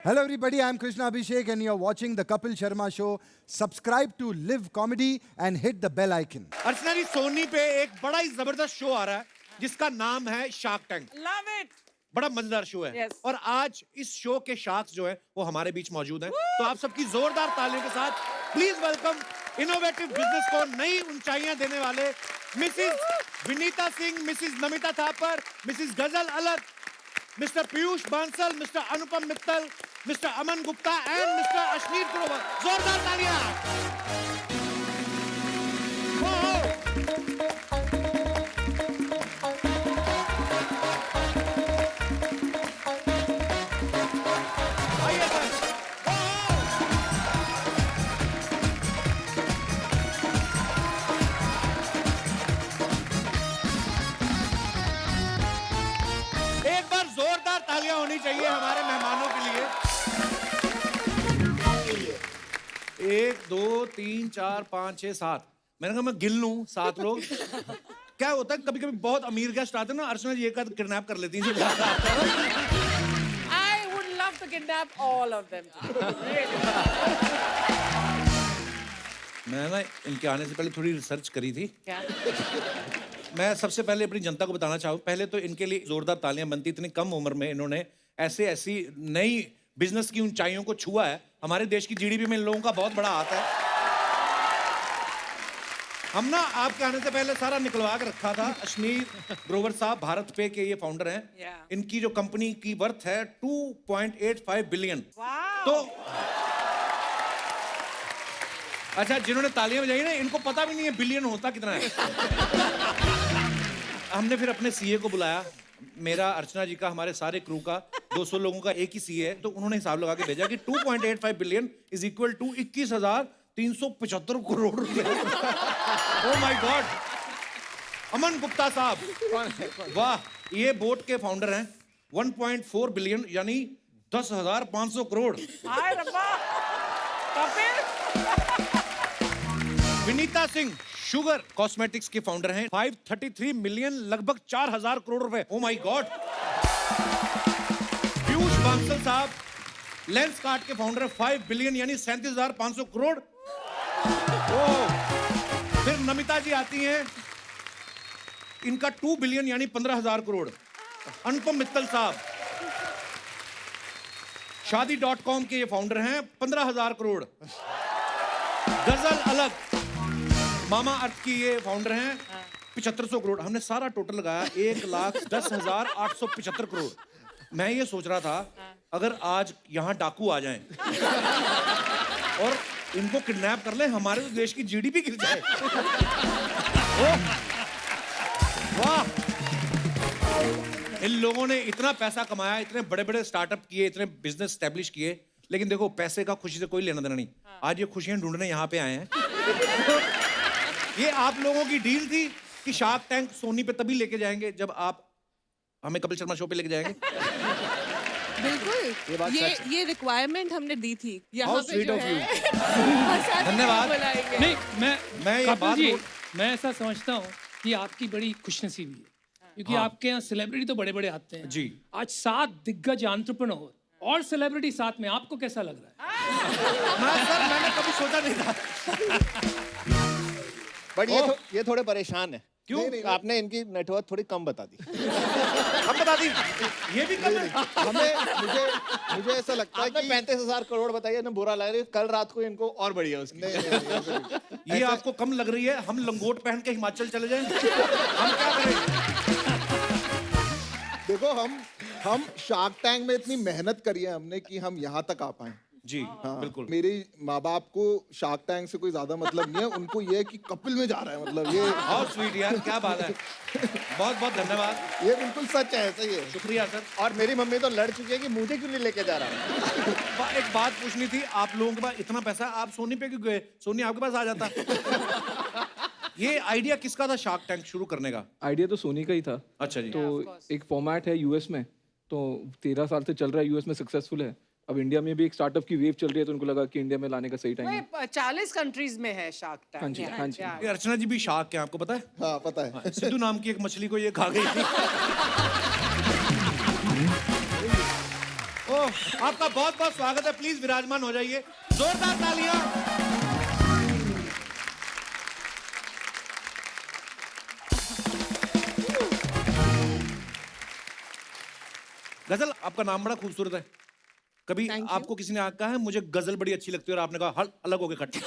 Hello everybody, I'm Krishna Abhishek and you're watching the Kapil Sharma Show. Subscribe to Live Comedy and hit the bell icon. अर्चना जी, सोनी पे एक बड़ा ही जबरदस्त show आ रहा है जिसका नाम है शार्क टैंक। Love it. बड़ा मजेदार शो है। Yes. और आज इस शो के शार्क्स जो है वो हमारे बीच मौजूद हैं। तो आप सबकी जोरदार तालियों के साथ प्लीज वेलकम इनोवेटिव बिजनेस को नई ऊंचाइयां देने वाले Mrs Vinita Singh, Mrs Namita Thapar, Mrs गजल अलग, mister Piyush Bansal, mister Anupam Mittal, mister Aman Gupta and mister Ashneer Grover. जोरदार तालियां। आइए सर। एक बार जोरदार तालियां होनी चाहिए हमारे मेहमानों के लिए। 1 2 3 4 5 6 7। मैंने कहा मैं गिन लूं 7 लोग। क्या होता है कभी कभी बहुत अमीर गेस्ट आते हैं ना, अर्चना जी एक आध किडनैप कर लेती हैं। I would love to kidnap all of them. मैं ना इनके आने से पहले थोड़ी रिसर्च करी थी। क्या? मैं सबसे पहले अपनी जनता को बताना चाहूँ, पहले तो इनके लिए जोरदार तालियां बनती। इतनी कम उम्र में इन्होंने ऐसी नई बिजनेस की ऊंचाइयों को छुआ है। हमारे देश की जीडीपी में इन लोगों का बहुत बड़ा हाथ है। हम ना आपके आने से पहले सारा निकलवा के रखा था। अश्नीर ग्रोवर साहब भारत पे के ये फाउंडर हैं। Yeah. इनकी जो कंपनी की वर्थ है 2.85 बिलियन। Wow. तो अच्छा, जिन्होंने तालियां बजाई ना इनको पता भी नहीं है बिलियन होता कितना है। हमने फिर अपने सीए को बुलाया, मेरा, अर्चना जी का, हमारे सारे क्रू का, 200 लोगों का एक ही सीए है। तो उन्होंने हिसाब लगा के भेजा कि 2.85 billion is equal to 21,375 crore रुपए। Oh my god. Aman Gupta साहब, वाह, ये बोट के फाउंडर हैं। 1.4 बिलियन यानी 10,500 crore. Hi, Rabba. Kapil. Vinita Singh sugar cosmetics के फाउंडर हैं। 533 मिलियन, लगभग 4,000 करोड़ रुपए। Oh my God. Piyush Bansal साहब लेंस कार्ट के फाउंडर हैं। 5 बिलियन यानी 37,500 करोड़। ओ, फिर नमिता जी आती हैं, इनका 2 बिलियन यानी 15,000 करोड़। अनुपम मित्तल साहब शादी.com के ये फाउंडर हैं, 15,000 करोड़। गजल अलग मामा अर्थ की ये फाउंडर हैं, 7500 करोड़। हमने सारा टोटल लगाया 1,10,875 करोड़। मैं ये सोच रहा था अगर आज यहाँ डाकू आ जाएं और इनको किडनैप कर लें, हमारे तो देश की जीडीपी गिर जाए। वाह, इन लोगों ने इतना पैसा कमाया, इतने बड़े बड़े स्टार्टअप किए, इतने बिजनेस स्टैब्लिश किए, लेकिन देखो पैसे का खुशी से कोई लेना देना नहीं। आज ये खुशियां ढूंढने यहाँ पे आए हैं। ये आप लोगों की डील थी कि शार्क टैंक सोनी पे तभी लेके जाएंगे जब आप हमें कपिल शर्मा शो पे लेके जाएंगे। बिल्कुल, ये रिक्वायरमेंट हमने दी थी। यहाँ How पे sweet जो of you. है धन्यवाद। बुलाएंगे। नहीं, मैं ये कपिल बात जी, बोल- मैं ऐसा समझता हूँ कि आपकी बड़ी खुशनसीबी है, क्योंकि हाँ। आपके यहाँ सेलिब्रिटी तो बड़े बड़े आते हैं जी। आज 7 दिग्गज एंटरप्रेन्योर और सेलिब्रिटी साथ में, आपको कैसा लग रहा है? मैंने कभी सोचा नहीं था। बट ओह। ये थोड़े परेशान है। क्यों? आपने इनकी नेटवर्क थोड़ी कम बता दी। अब बता दी, ये भी कम है। मुझे ऐसा लगता है कि 35,000 करोड़ बताइए ना, बुरा लग रहा है। कल रात को इनको और बढ़िया उसकी। ये आपको कम लग रही है? हम लंगोट पहन के हिमाचल चले जाएं? हम क्या करें? देखो, हम शार्क टैंक में इतनी मेहनत करी है हमने कि हम यहाँ तक आ पाए। जी, बिल्कुल। मेरे माँ बाप को शार्क टैंक से कोई ज्यादा मतलब नहीं है, उनको ये है कि कपिल में जा रहा है, मतलब ये बहुत स्वीट यार, क्या बात है। बहुत बहुत धन्यवाद, ये बिल्कुल सच है, ऐसा ही है। शुक्रिया सर। और मेरी मम्मी तो लड़ चुकी है कि मुझे क्यों नहीं लेके जा रहा। एक बात पूछनी थी, आप लोगों के पास इतना पैसा, आप सोनी पे क्यों गए? सोनी आपके पास आ जाता। ये आइडिया किसका था शार्क टैंक शुरू करने का? आइडिया तो सोनी का ही था। अच्छा जी। तो एक फॉर्मेट है यूएस में, तो 13 साल से चल रहा है, यूएस में सक्सेसफुल है। अब इंडिया में भी एक स्टार्टअप की वेव चल रही है, तो उनको लगा कि इंडिया में लाने का सही टाइम है। 40 कंट्रीज में है शार्क टैंक। हाँ जी, हाँ जी। ये अर्चना जी भी शार्क है, आपको पता है? हाँ, पता है। सिद्धू नाम की एक मछली को ये खा गई थी। ओह आपका बहुत बहुत स्वागत है, प्लीज विराजमान हो जाइए, जोरदार तालियां। गजल, आपका नाम बड़ा खूबसूरत है। कभी Thank you. आपको किसी ने कहा है मुझे गजल बड़ी अच्छी लगती है और आपने कहा हल अलग हो गए खट है?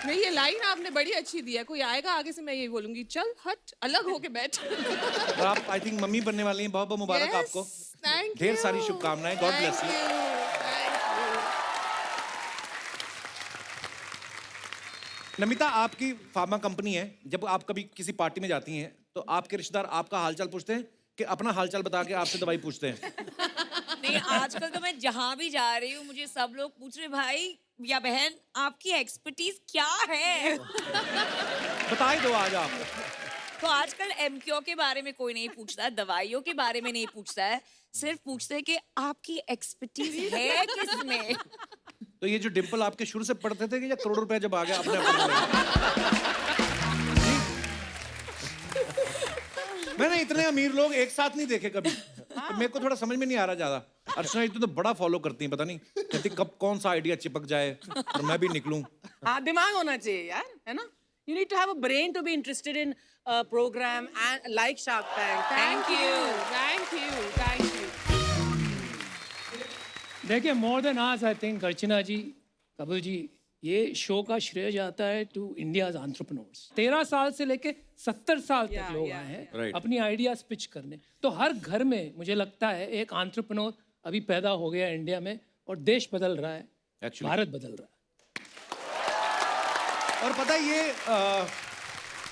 नहीं, ये लाइन आपने बड़ी अच्छी दी है। कोई आएगा आगे से मैं यही बोलूंगी, चल हट, अलग होके बैठ। और आप आई थिंक मम्मी बनने वाली हैं, बहुत बहुत मुबारक Yes, आपको। thank ढेर you. सारी शुभकामनाएं, God bless you. Thank you. Namita, आपकी फार्मा कंपनी है, जब आप कभी किसी पार्टी में जाती हैं तो आपके रिश्तेदार आपका हालचाल पूछते हैं कि अपना हालचाल बता के आपसे दवाई पूछते हैं? नहीं, आजकल तो मैं जहाँ भी जा रही हूँ मुझे सब लोग पूछ रहे भाई या बहन आपकी एक्सपर्टीज क्या है। बता ही दो आज आप। तो आजकल एमक्यू के बारे में कोई नहीं पूछता, दवाइयों के बारे में नहीं पूछता है, सिर्फ पूछते हैं कि आपकी एक्सपर्टीज है किसमें। तो ये जो डिंपल आपके शुरू से पड़ते थे कि या करोड़ रुपए जब आ गया अपने आप? मैंने इतने अमीर लोग एक साथ नहीं देखे कभी, तो मेरे को थोड़ा समझ में नहीं आ रहा ज्यादा। अर्चना जी तो बड़ा फॉलो करती हैं, पता नहीं कहती कब कौन सा आइडिया चिपक जाए और मैं भी निकलूं। हाँ, दिमाग होना चाहिए यार, है ना? You need to have a brain to be interested in a program and like Shark Tank. Thank you. Thank you. Thank you. देखिए, मोर देन आज आई थिंक अर्चना जी, कपिल जी, ये शो का श्रेय जाता है टू इंडियाज एंटरप्रेन्योर्स। 13 साल से लेके 70 साल तक लोग आए हैं Right. अपनी आइडियाज पिच करने। तो हर घर में मुझे लगता है एक एंटरप्रेन्योर अभी पैदा हो गया इंडिया में, और देश बदल रहा है, Actually. भारत बदल रहा है। और पता है ये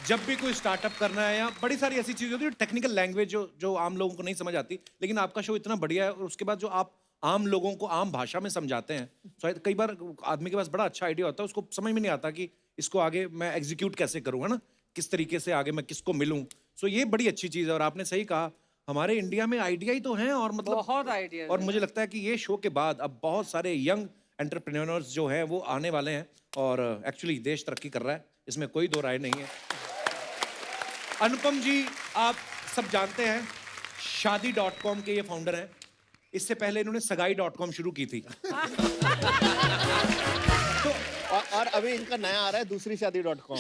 जब भी कोई स्टार्टअप करना है या बड़ी सारी ऐसी चीजें होती है, टेक्निकल लैंग्वेज जो आम लोगों को नहीं समझ आती, लेकिन आपका शो इतना बढ़िया है और उसके बाद जो आप आम लोगों को आम भाषा में समझाते हैं, शायद कई बार आदमी के पास बड़ा अच्छा आइडिया होता है, उसको समझ में नहीं आता कि इसको आगे मैं एग्जीक्यूट कैसे करूँ, है ना, किस तरीके से आगे मैं किसको मिलूँ। सो ये बड़ी अच्छी चीज़ है और आपने सही कहा, हमारे इंडिया में आइडिया ही तो हैं और मतलब बहुत आइडिया। और मुझे लगता है कि ये शो के बाद अब बहुत सारे यंग एंटरप्रेन्योर्स जो हैं वो आने वाले हैं और एक्चुअली देश तरक्की कर रहा है, इसमें कोई दो राय नहीं है। अनुपम जी, आप सब जानते हैं शादी.com के ये फाउंडर हैं। इससे पहले इन्होंने सगाई.com शुरू की थी। और अभी इनका नया आ रहा है दूसरी शादी.com।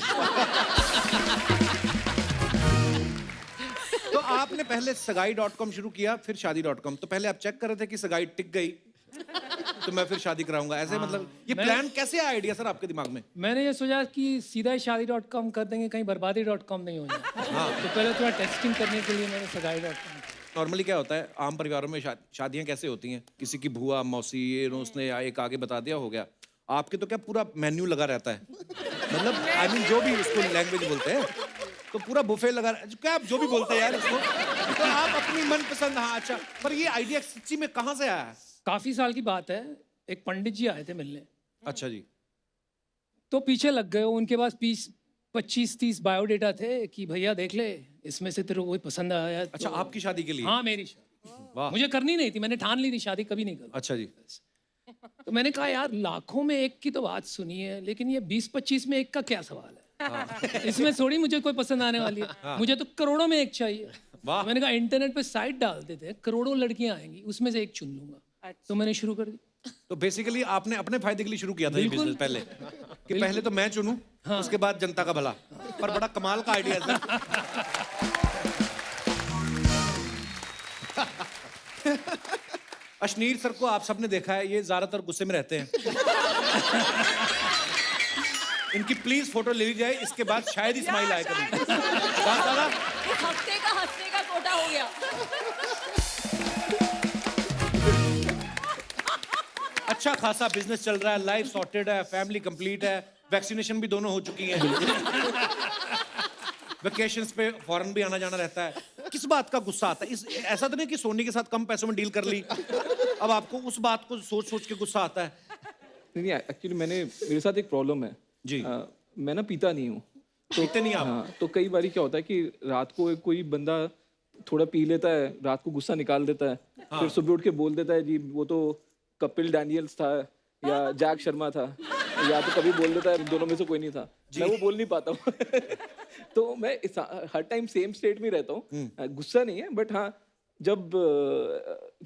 तो आपने पहले सगाई.com शुरू किया, फिर शादी.com। तो पहले आप चेक कर रहे थे कि सगाई टिक गई तो मैं फिर शादी कराऊंगा, ऐसे मतलब ये प्लान कैसे आया आइडिया सर आपके दिमाग में? मैंने ये सोचा कि सीधा ही शादी.com कर देंगे, कहीं बर्बादी.com नहीं हो जाए। तो पहले थोड़ा टेस्टिंग करने के लिए मैंने सगाई.com। नॉर्मली क्या होता है आम परिवारों में शादियां कैसे होती हैं, किसी की बुआ मौसी ये उसने एक आगे बता दिया हो गया। आपके तो क्या पूरा मेन्यू लगा रहता है, मतलब आई मीन जो भी उसको लैंग्वेज बोलते हैं तो पूरा बुफे लगा, क्या आप जो भी बोलते हैं यार इसको, तो आप अपनी मनपसंद। हाँ अच्छा, पर ये आइडिया सच्ची में कहाँ से आया है? काफी साल की बात है, एक पंडित जी आए थे मिलने, अच्छा जी। तो पीछे लग गए। उनके पास 25-30 बायोडेटा थे कि भैया देख ले, इसमें से तेरे को कोई पसंद आया। अच्छा, आपकी शादी के लिए? हाँ, मेरी शादी। वाह। मुझे करनी नहीं थी, मैंने ठान ली थी शादी कभी नहीं करूँ। अच्छा जी। तो मैंने कहा यार लाखों में एक की तो बात सुनी है, लेकिन ये 20-25 में एक का क्या सवाल है। इसमें थोड़ी मुझे कोई पसंद आने वाली है, मुझे तो करोड़ों में एक चाहिए। वाह। तो मैंने कहा इंटरनेट पे साइट डाल देते हैं, करोड़ों लड़कियां आएंगी, उसमें से एक चुन लूंगा। तो मैंने शुरू कर दी। तो बेसिकली आपने अपने फायदे के लिए शुरू किया था ये बिजनेस पहले, कि पहले तो मैं चुनूं, उसके बाद जनता का भला। पर बड़ा कमाल का आइडिया है सर। अशनीर सर को आप सबने देखा है, ये ज्यादातर गुस्से में रहते हैं। इनकी प्लीज फोटो ले ली जाए, इसके बाद शायद ही स्माइल आए कभी। दादा हफ्ते का हंसने का कोटा हो गया। अच्छा खासा बिजनेस चल रहा है, लाइफ सॉर्टेड है, फैमिली कंप्लीट है, वैक्सीनेशन भी दोनों हो चुकी हैं। वेकेशंस पे फॉरेन भी आना जाना रहता है। किस बात का गुस्सा आता है? ऐसा तो नहीं कि सोनी के साथ कम पैसों में डील कर ली, अब आपको उस बात को सोच सोच के गुस्सा आता है? नहीं, एक्चुअली मेरे साथ एक प्रॉब्लम है जी। मैं ना पीता नहीं हूँ, पीते नहीं आप? हाँ, तो कई बार क्या होता है कि रात को कोई बंदा थोड़ा पी लेता है, रात को गुस्सा निकाल देता है, फिर सुबह उठ के बोल देता है जी वो तो कपिल डैनियल्स था या जैक शर्मा था, या तो कभी बोल देता है दोनों में से कोई नहीं था। मैं वो बोल नहीं पाता हूँ। तो मैं हर टाइम सेम स्टेट में रहता हूँ, गुस्सा नहीं है, बट हाँ जब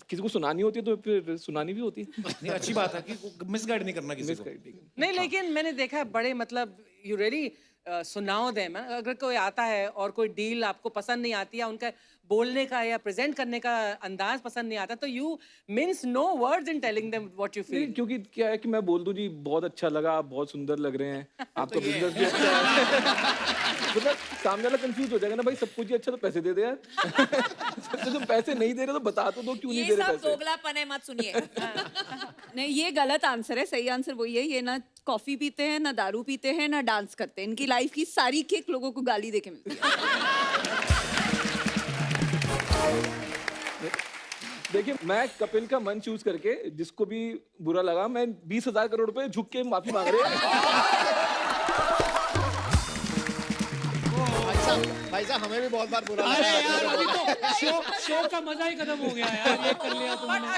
किसी को सुनानी होती है तो फिर सुनानी भी होती है। नहीं, अच्छी बात है कि मिसगाइड नहीं करना किसी को। नहीं, लेकिन मैंने देखा है बड़े मतलब यू रियली सुनाओ देम। अगर कोई आता है और कोई डील आपको पसंद नहीं आती है, उनका बोलने का या प्रेजेंट करने का अंदाज पसंद नहीं आता, तो you means no words in telling them what you feel. क्योंकि क्या है कि मैं बोल दूं जी बहुत अच्छा लगा, आप बहुत सुंदर लग रहे हैं, आपका बिजनेस भी अच्छा है। मतलब सामने वाला कंफ्यूज हो जाएगा ना, भाई सब कुछ ही अच्छा तो पैसे दे दे यार। तो जो पैसे नहीं दे रहे तो बता तो दो क्यों नहीं दे रहे पैसे। दोगलापन है, मत सुनिए। नहीं, ये गलत आंसर है। सही आंसर वही है, ये ना कॉफी पीते हैं, ना दारू पीते हैं, ना डांस करते हैं। इनकी लाइफ की सारी किक लोगों को गाली देके मिलती है। देखिए, मैं कपिल का मन चूज करके जिसको भी बुरा लगा, मैं 20,000 करोड़ रुपए झुक के माफी मांग रहे हैं। भाई साहब हमें भी बहुत बार बुरा अरे लगा यार, अभी तो शो का मजा ही खत्म हो गया यार, ये कर लिया But तुमने।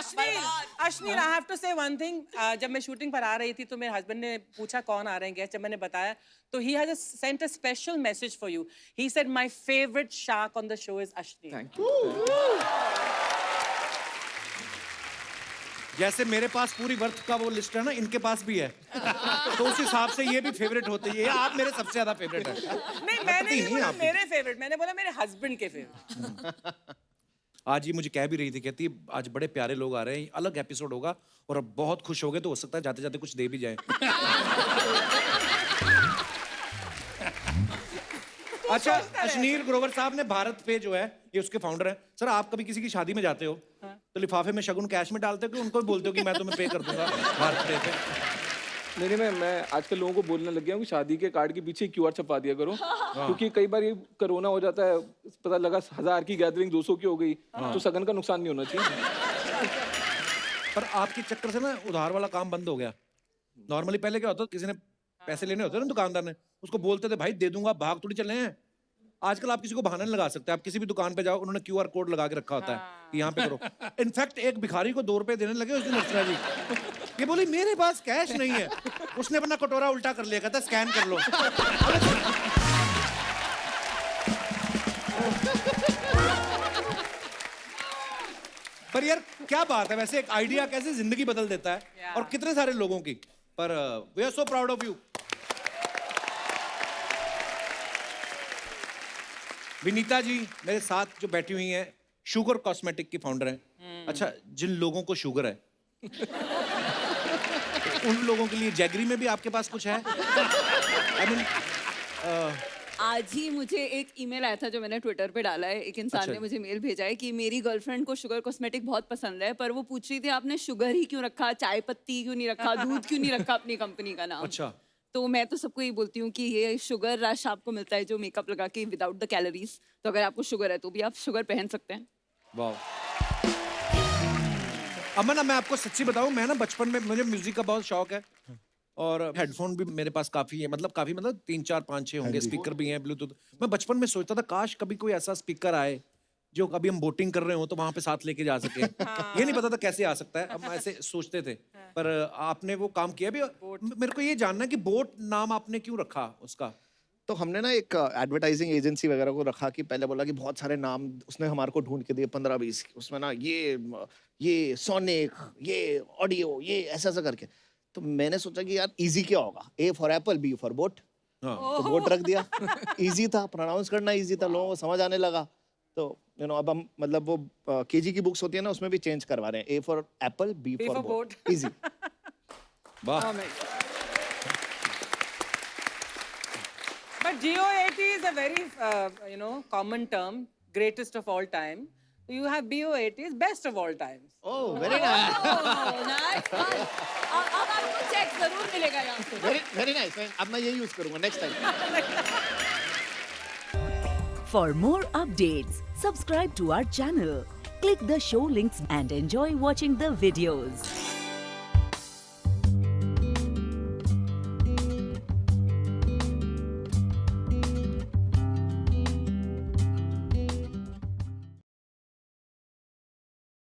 Ashneer, I have to say one thing. जब मैं शूटिंग पर आ रही थी तो मेरे हस्बैंड ने पूछा कौन आ रहे हैं गेस्ट। जब मैंने बताया तो he has sent a special message for you. He said my favorite shark on the show is Ashneer. Thank you. जैसे मेरे पास पूरी वर्थ का वो लिस्ट है ना, इनके पास भी है। तो उस हिसाब से ये भी फेवरेट होते हैं। आप मेरे सबसे ज्यादा फेवरेट है। नहीं, मैंने नहीं बोला मेरे फेवरेट, मैंने बोला मेरे हस्बैंड के फेवरेट। आज ये मुझे कह भी रही थी, कहती आज बड़े प्यारे लोग आ रहे हैं, अलग एपिसोड होगा और अब बहुत खुश हो गए, तो हो सकता है जाते जाते कुछ दे भी जाए। अच्छा, अशनीर ग्रोवर साहब ने भारत पे जो है, ये उसके फाउंडर हैं। सर, आप कभी किसी की शादी में जाते हो तो लिफाफे में शगुन कैश में डालते हो कि उनको भी बोलते हो कि मैं तुम्हें पे कर दूंगा भारत पे? नहीं, मैं आजकल लोगों को बोलने लग गया हूँ कि शादी के कार्ड के पीछे QR छपा दिया करो। क्योंकि कई बार ये कोरोना हो जाता है, पता लगा 1000 की गैदरिंग 200 की हो गई, तो सगन का नुकसान नहीं होना चाहिए। पर आपके चक्कर से ना उधार वाला काम बंद हो गया। नॉर्मली पहले क्या होता, किसी ने पैसे लेने होते ना दुकानदार ने, उसको बोलते थे भाई दे दूंगा, भाग थोड़ी चले हैं। आजकल आप किसी को बहाना नहीं लगा सकते। आप किसी भी दुकान पे जाओ, उन्होंने QR कोड लगा के रखा होता है कि यहाँ पे करो। इनफैक्ट एक भिखारी को 2 रुपए देने लगे उस दिन अर्चना जी, ये बोली मेरे पास कैश नहीं है, उसने अपना कटोरा उल्टा कर लिया, कहता स्कैन कर लो। पर यार क्या बात है, वैसे एक आइडिया कैसे जिंदगी बदल देता है और कितने सारे लोगों की। पर we are so proud of you. Vineeta ji मेरे साथ जो बैठी हुई हैं, शुगर कॉस्मेटिक की फाउंडर हैं। अच्छा, जिन लोगों को शुगर है तो उन लोगों के लिए जैगरी में भी आपके पास कुछ है? I mean, आज ही मुझे एक ईमेल आया था जो मैंने ट्विटर पे डाला है। एक इंसान ने मुझे मेल भेजा है कि मेरी गर्लफ्रेंड को शुगर कॉस्मेटिक बहुत पसंद है, पर वो पूछ रही थी आपने शुगर ही क्यों रखा, चाय पत्ती क्यों नहीं रखा, दूध क्यों नहीं रखा अपनी कंपनी का नाम। अच्छा, तो मैं तो सबको यही बोलती हूँ कि ये शुगर रश आपको मिलता है जो मेकअप लगा के विदाउट द कैलोरीज। तो अगर आपको शुगर है तो भी आप शुगर पहन सकते हैं। वाह। अमन, मैं आपको सच्ची बताऊं, मैं ना बचपन में मुझे म्यूजिक का बहुत शौक है और हेडफोन भी मेरे पास काफी है, मतलब 3, 4, 5, 6 होंगे, स्पीकर भी हैं, ब्लूटूथ। मैं बचपन में सोचता था काश कभी कोई ऐसा स्पीकर आए जो कभी हम बोटिंग कर रहे हो तो वहां पे साथ लेके जा सके। ये नहीं पता था कैसे आ सकता है, हम ऐसे सोचते थे। पर आपने वो काम किया भी। मेरे को ये जानना है कि बोट नाम आपने क्यों रखा उसका? तो हमने ना एक एडवर्टाइजिंग एजेंसी वगैरह को रखा कि पहले बोला कि बहुत सारे नाम उसने हमारे को ढूंढ के दिए 15-20, उसमें ना ये सोनिक, ये ऑडियो, ये ऐसा ऐसा करके। तो मैंने सोचा कि यार इजी क्या होगा, A for Apple, B for boat. तो बोट रख दिया। इजी था, प्रोनाउंस करना इजी था, लोगों को समझ आने लगा। तो अब हम मतलब वो KG की बुक्स होती है ना, उसमें भी चेंज करवा रहे हैं, A for Apple, B for boat, easy. वाह। But GOAT is a very, common term, greatest of all time. You have BOAT is best of all times. Oh, very nice. Nice one. अब आपको check जरूर मिलेगा यहाँ से। Very nice. अब मैं यही यूज करूंगा next time. For more updates, subscribe to our channel, click the show links and enjoy watching the videos.